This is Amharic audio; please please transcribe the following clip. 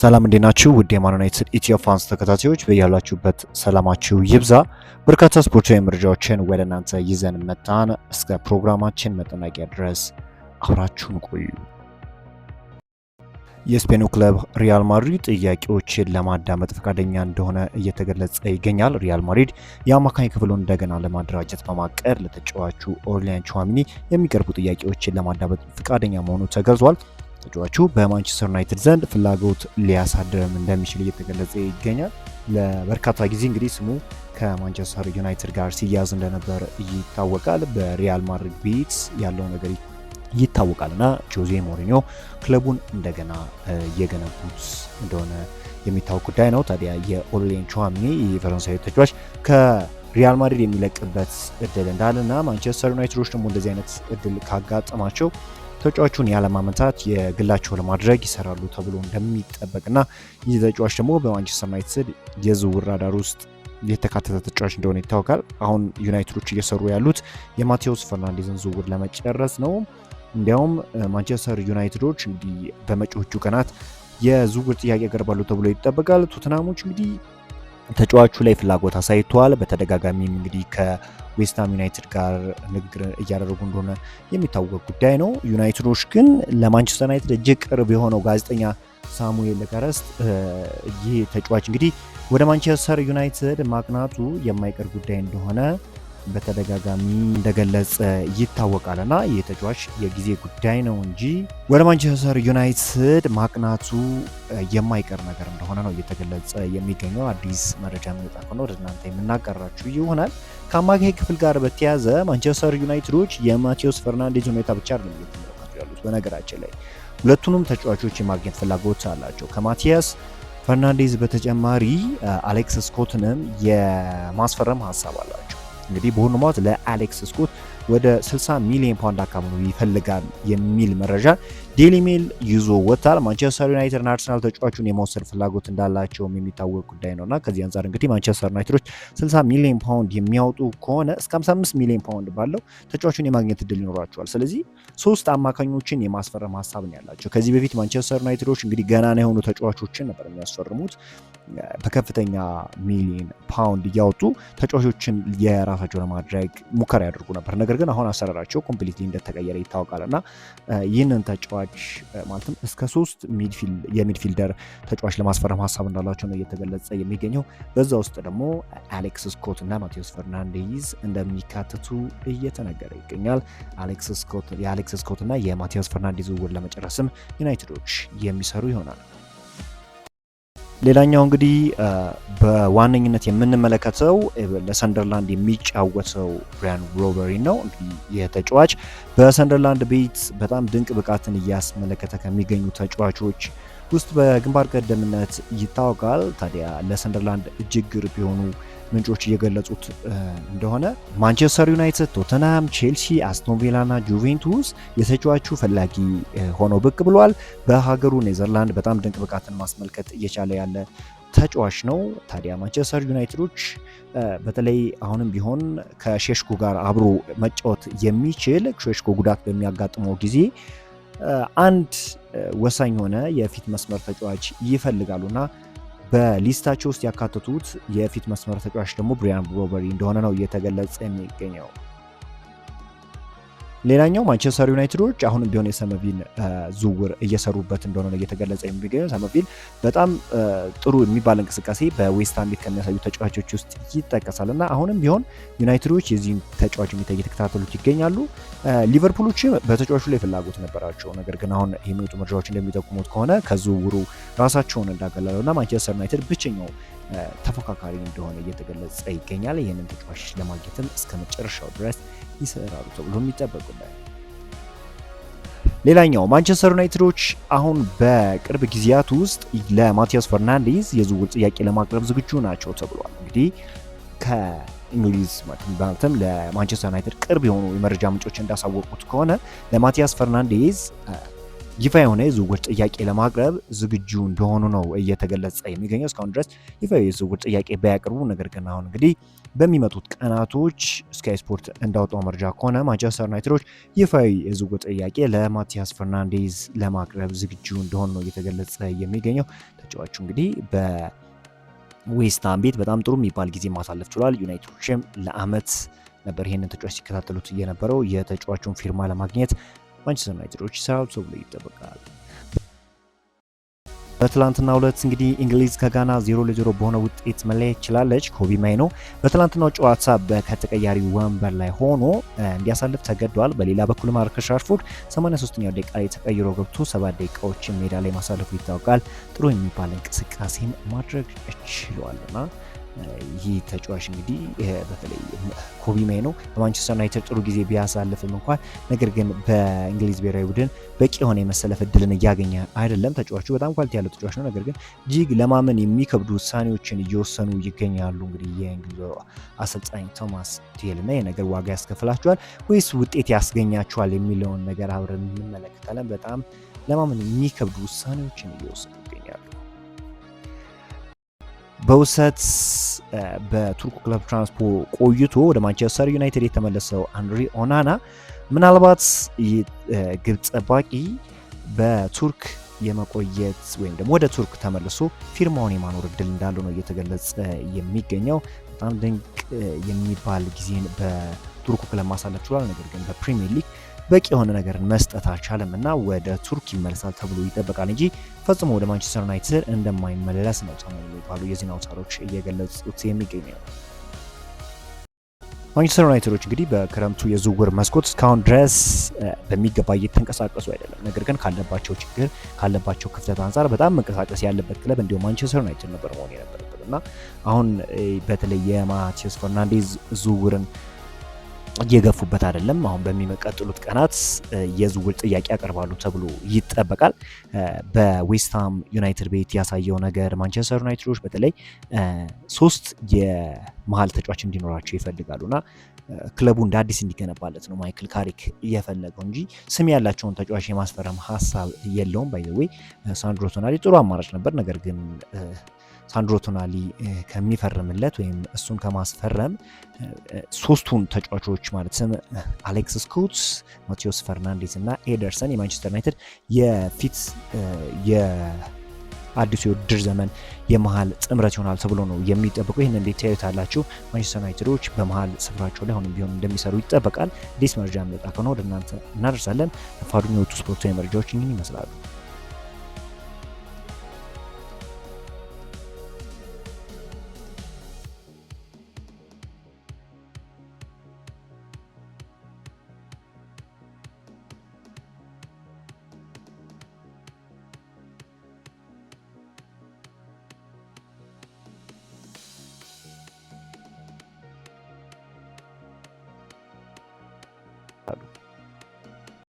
ሰላም እንዴት ናችሁ? ውድ የማን ዩናይትድ ኢትዮ ፋንስ ተከታታዮች በያላችሁበት ሰላማችሁ ይብዛ። በርካታ ስፖርታዊ መረጃዎችን ወደ እናንተ ይዘን መጣን። እስከ ፕሮግራማችን መጠናቂያ ድረስ አብራችሁን ቆዩ። የስፔኑ ክለብ ሪያል ማድሪድ ጥያቄዎችን ለማዳመጥ ፈቃደኛ እንደሆነ እየተገለጸ ይገኛል። ሪያል ማድሪድ የአማካኝ ክፍሉን እንደገና ለማደራጀት በማቀድ ለተጫዋቹ ኦርሊያን ቹዋሚኒ የሚቀርቡ ጥያቄዎችን ለማዳመጥ ፈቃደኛ መሆኑ ተገልጿል። ተጫዋቹ በማንቸስተር ዩናይትድ ዘንድ ፍላጎት ሊያሳድርም እንደሚችል እየተገለጸ ይገኛል። ለበርካታ ጊዜ እንግዲህ ስሙ ከማንቸስተር ዩናይትድ ጋር ሲያዝ እንደነበር ይታወቃል። በሪያል ማድሪድ ቤት ያለው ነገር ይታወቃል እና ጆዜ ሞሪኒዮ ክለቡን እንደገና እየገነቡት እንደሆነ የሚታወቅ ጉዳይ ነው። ታዲያ የኦርሊያን ቹዋሚኒ የፈረንሳዊ ተጫዋች ከሪያል ማድሪድ የሚለቅበት እድል እንዳለና ማንቸስተር ዩናይትዶች ደግሞ እንደዚህ አይነት እድል ካጋጠማቸው ተጫዋቹን ያለማመንታት የግላቸው ለማድረግ ይሰራሉ ተብሎ እንደሚጠበቅና ይህ ተጫዋች ደግሞ በማንቸስተር ዩናይትድ የዝውውር ራዳር ውስጥ የተካተተ ተጫዋች እንደሆነ ይታወቃል። አሁን ዩናይትዶች እየሰሩ ያሉት የማቴዎስ ፈርናንዴዝን ዝውውር ለመጨረስ ነው። እንዲያውም ማንቸስተር ዩናይትዶች እንግዲህ በመጪዎቹ ቀናት የዝውውር ጥያቄ ያቀርባሉ ተብሎ ይጠበቃል። ቶተንሃሞች እንግዲህ ተጫዋቹ ላይ ፍላጎት አሳይተዋል። በተደጋጋሚም እንግዲህ ከዌስትሃም ዩናይትድ ጋር ንግግር እያደረጉ እንደሆነ የሚታወቅ ጉዳይ ነው። ዩናይትዶች ግን ለማንቸስተር ዩናይትድ እጅግ ቅርብ የሆነው ጋዜጠኛ ሳሙኤል ከረስት ይህ ተጫዋች እንግዲህ ወደ ማንቸስተር ዩናይትድ ማቅናቱ የማይቀር ጉዳይ እንደሆነ በተደጋጋሚ እንደገለጸ ይታወቃልና ይህ ተጫዋች የጊዜ ጉዳይ ነው እንጂ ወደ ማንቸስተር ዩናይትድ ማቅናቱ የማይቀር ነገር እንደሆነ ነው እየተገለጸ የሚገኘው። አዲስ መረጃ የሚወጣ ከሆነ ወደ እናንተ የምናቀራችሁ ይሆናል። ከአማካይ ክፍል ጋር በተያያዘ ማንቸስተር ዩናይትዶች የማቴዎስ ፈርናንዴዝ ሁኔታ ብቻ አይደለም እየተመለከቱ ያሉት። በነገራችን ላይ ሁለቱንም ተጫዋቾች የማግኘት ፍላጎት አላቸው። ከማቲያስ ፈርናንዴዝ በተጨማሪ አሌክስ ስኮትንም የማስፈረም ሀሳብ አላቸው። እንግዲህ ቦርንማውዝ ለአሌክስ ስኮት ወደ 60 ሚሊዮን ፓውንድ አካባቢ ይፈልጋል የሚል መረጃ ዴሊ ሜል ይዞ ወጥቷል። ማንቸስተር ዩናይትድ እና አርሰናል ተጫዋቹን የመውሰድ ፍላጎት እንዳላቸውም የሚታወቅ ጉዳይ ነውና ከዚህ አንጻር እንግዲህ ማንቸስተር ዩናይትዶች 60 ሚሊዮን ፓውንድ የሚያወጡ ከሆነ እስከ 55 ሚሊዮን ፓውንድ ባለው ተጫዋቹን የማግኘት እድል ይኖራቸዋል። ስለዚህ ሶስት አማካኞችን የማስፈረም ሀሳብ ነው ያላቸው። ከዚህ በፊት ማንቸስተር ዩናይትዶች እንግዲህ ገናና የሆኑ ተጫዋቾችን ነበር የሚያስፈርሙት በከፍተኛ ሚሊዮን ፓውንድ እያወጡ ተጫዋቾችን የራሳቸው ለማድረግ ሙከራ ያደርጉ ነበር። ነገር ግን አሁን አሰራራቸው ኮምፕሊትሊ እንደተቀየረ ይታወቃልና ይህንን ተጫዋች ማለትም እስከ 3 የሚድፊልደር ተጫዋች ለማስፈረም ሀሳብ እንዳላቸው ነው እየተገለጸ የሚገኘው። በዛ ውስጥ ደግሞ አሌክስ ስኮት እና ማቴዎስ ፈርናንዴዝ እንደሚካተቱ እየተነገረ ይገኛል። የአሌክስ ስኮት እና የማቴዎስ ፈርናንዴዝ ዝውውር ለመጨረስም ዩናይትዶች የሚሰሩ ይሆናል። ሌላኛው እንግዲህ በዋነኝነት የምንመለከተው ለሰንደርላንድ የሚጫወተው ብራያን ሮበሪ ነው። እንግዲህ የተጫዋች በሰንደርላንድ ቤት በጣም ድንቅ ብቃትን እያስመለከተ ከሚገኙ ተጫዋቾች ውስጥ በግንባር ቀደምነት ይታወቃል። ታዲያ ለሰንደርላንድ እጅግ ቅርብ የሆኑ ምንጮች እየገለጹት እንደሆነ ማንቸስተር ዩናይትድ፣ ቶተንሃም፣ ቼልሲ፣ አስቶን ቪላ እና ጁቬንቱስ የተጫዋቹ ፈላጊ ሆነው ብቅ ብሏል። በሀገሩ ኔዘርላንድ በጣም ድንቅ ብቃትን ማስመልከት እየቻለ ያለ ተጫዋች ነው። ታዲያ ማንቸስተር ዩናይትዶች በተለይ አሁንም ቢሆን ከሼሽኮ ጋር አብሮ መጫወት የሚችል ሼሽኮ ጉዳት በሚያጋጥመው ጊዜ አንድ ወሳኝ የሆነ የፊት መስመር ተጫዋች ይፈልጋሉና በሊስታቸው ውስጥ ያካተቱት የፊት መስመር ተጫዋች ደግሞ ብራያን ሮበሪ እንደሆነ ነው እየተገለጸ የሚገኘው። ሌላኛው ማንቸስተር ዩናይትዶች አሁንም ቢሆን የሰመቪል ዝውውር እየሰሩበት እንደሆነ ነው እየተገለጸ የሚገኘው። ሰመቪል በጣም ጥሩ የሚባል እንቅስቃሴ በዌስትሃም ቤት ከሚያሳዩ ተጫዋቾች ውስጥ ይጠቀሳል እና አሁንም ቢሆን ዩናይትዶች የዚህን ተጫዋች ሁኔታ እየተከታተሉት ይገኛሉ። ሊቨርፑሎች በተጫዋቹ ላይ ፍላጎት ነበራቸው። ነገር ግን አሁን የሚወጡ መረጃዎች እንደሚጠቁሙት ከሆነ ከዝውውሩ ራሳቸውን እንዳገለሉና ማንቸስተር ዩናይትድ ብቸኛው ተፎካካሪ እንደሆነ እየተገለጸ ይገኛል። ይህንን ተጫዋች ለማግኘትም እስከ መጨረሻው ድረስ ይሰራሉ ተብሎ የሚጠበቁ ላይ ሌላኛው ማንቸስተር ዩናይትዶች አሁን በቅርብ ጊዜያት ውስጥ ለማቴዎስ ፈርናንዴዝ የዝውውር ጥያቄ ለማቅረብ ዝግጁ ናቸው ተብሏል። እንግዲህ ከእንግሊዝ ማለትም ለማንቸስተር ዩናይትድ ቅርብ የሆኑ የመረጃ ምንጮች እንዳሳወቁት ከሆነ ለማቴዎስ ፈርናንዴዝ ይፋ የሆነ የዝውውር ጥያቄ ለማቅረብ ዝግጁ እንደሆኑ ነው እየተገለጸ የሚገኘው። እስካሁን ድረስ ይፋ የዝውውር ጥያቄ ባያቀርቡ፣ ነገር ግን አሁን እንግዲህ በሚመጡት ቀናቶች ስካይ ስፖርት እንዳወጣው መረጃ ከሆነ ማንቸስተር ዩናይትዶች ይፋዊ የዝውውር ጥያቄ ለማቲያስ ፈርናንዴዝ ለማቅረብ ዝግጁ እንደሆኑ ነው እየተገለጸ የሚገኘው። ተጫዋቹ እንግዲህ በዌስትሃም ቤት በጣም ጥሩ የሚባል ጊዜ ማሳለፍ ችሏል። ዩናይትዶችም ለአመት ነበር ይህንን ተጫዋች ሲከታተሉት የነበረው። የተጫዋቹን ፊርማ ለማግኘት ማንቸስተር ዩናይትዶች ይሰራሉ ተብሎ ይጠበቃል። በትላንትናው ዕለት እንግዲህ እንግሊዝ ከጋና 0-0 በሆነ ውጤት መለያየት ችላለች። ኮቢ ማይኖ በትላንትናው ጨዋታ ከተቀያሪ ወንበር ላይ ሆኖ እንዲያሳልፍ ተገዷል። በሌላ በኩል ማርከስ ራሽፎርድ 83ኛው ደቂቃ ላይ ተቀይሮ ገብቶ 7 ደቂቃዎችን ሜዳ ላይ ማሳለፉ ይታወቃል። ጥሩ የሚባል እንቅስቃሴም ማድረግ ችሏልና ይህ ተጫዋች እንግዲህ በተለይ ኮቢ ማይኖ በማንቸስተር ዩናይትድ ጥሩ ጊዜ ቢያሳልፍም እንኳን ነገር ግን በእንግሊዝ ብሔራዊ ቡድን በቂ የሆነ የመሰለፍ እድልን እያገኘ አይደለም። ተጫዋቹ በጣም ኳሊቲ ያለው ተጫዋች ነው፣ ነገር ግን እጅግ ለማመን የሚከብዱ ውሳኔዎችን እየወሰኑ ይገኛሉ። እንግዲህ የእንግሊዝ አሰልጣኝ ቶማስ ቱሄል እና ይህ ነገር ዋጋ ያስከፍላቸዋል ወይስ ውጤት ያስገኛቸዋል የሚለውን ነገር አብረን እንመለከታለን። በጣም ለማመን የሚከብዱ ውሳኔዎችን እየወሰኑ ይገኛሉ። በውሰት በቱርክ ክለብ ትራንስፖርት ቆይቶ ወደ ማንቸስተር ዩናይትድ የተመለሰው አንድሪ ኦናና ምናልባት ግብ ጠባቂ በቱርክ የመቆየት ወይም ደግሞ ወደ ቱርክ ተመልሶ ፊርማውን የማኖር እድል እንዳለው ነው እየተገለጸ የሚገኘው። በጣም ድንቅ የሚባል ጊዜን በቱርክ ክለብ ማሳለፍ ችሏል። ነገር ግን በፕሪሚየር ሊግ በቂ የሆነ ነገርን መስጠት አልቻለም እና ወደ ቱርክ ይመለሳል ተብሎ ይጠበቃል እንጂ ፈጽሞ ወደ ማንቸስተር ዩናይትድ እንደማይመለስ ነው ሰሞኑን የሚባሉ የዜና አውታሮች እየገለጹት የሚገኘው። ማንቸስተር ዩናይትዶች እንግዲህ በክረምቱ የዝውውር መስኮት እስካሁን ድረስ በሚገባ እየተንቀሳቀሱ አይደለም። ነገር ግን ካለባቸው ችግር ካለባቸው ክፍተት አንጻር በጣም መንቀሳቀስ ያለበት ክለብ እንዲሁም ማንቸስተር ዩናይትድ ነበር መሆን የነበረበት እና አሁን በተለይ የማቲያስ ፈርናንዴዝ ዝውውርን እየገፉበት አይደለም። አሁን በሚቀጥሉት ቀናት የዝውውር ጥያቄ ያቀርባሉ ተብሎ ይጠበቃል። በዌስትሃም ዩናይትድ ቤት ያሳየው ነገር ማንቸስተር ዩናይትዶች በተለይ 3 የመሀል ተጫዋች እንዲኖራቸው ይፈልጋሉና ክለቡ እንደ አዲስ እንዲገነባለት ነው ማይክል ካሪክ እየፈለገው እንጂ ስም ያላቸውን ተጫዋች የማስፈረም ሀሳብ የለውም። ባይ ዘ ዌይ ሳንድሮ ቶናሊ ጥሩ አማራጭ ነበር። ነገር ግን ሳንድሮ ቶናሊ ከሚፈርምለት ወይም እሱን ከማስፈረም 3ቱን ተጫዋቾች ማለትም አሌክስ ስኮትስ፣ ማቴዎስ ፈርናንዴዝ እና ኤደርሰን የማንቸስተር ዩናይትድ የፊት የአዲሱ የውድድር ዘመን የመሀል ጥምረት ይሆናል ተብሎ ነው የሚጠበቀው። ይህን እንዴት ታዩታላችሁ? ማንቸስተር ዩናይትዶች በመሀል ስፍራቸው ላይ አሁንም ቢሆን እንደሚሰሩ ይጠበቃል። አዲስ መረጃ የሚወጣ ከሆነ ወደ እናንተ እናደርሳለን። ፋዱን የወጡ ስፖርታዊ መረጃዎች ይህን ይመስላሉ። አሉ።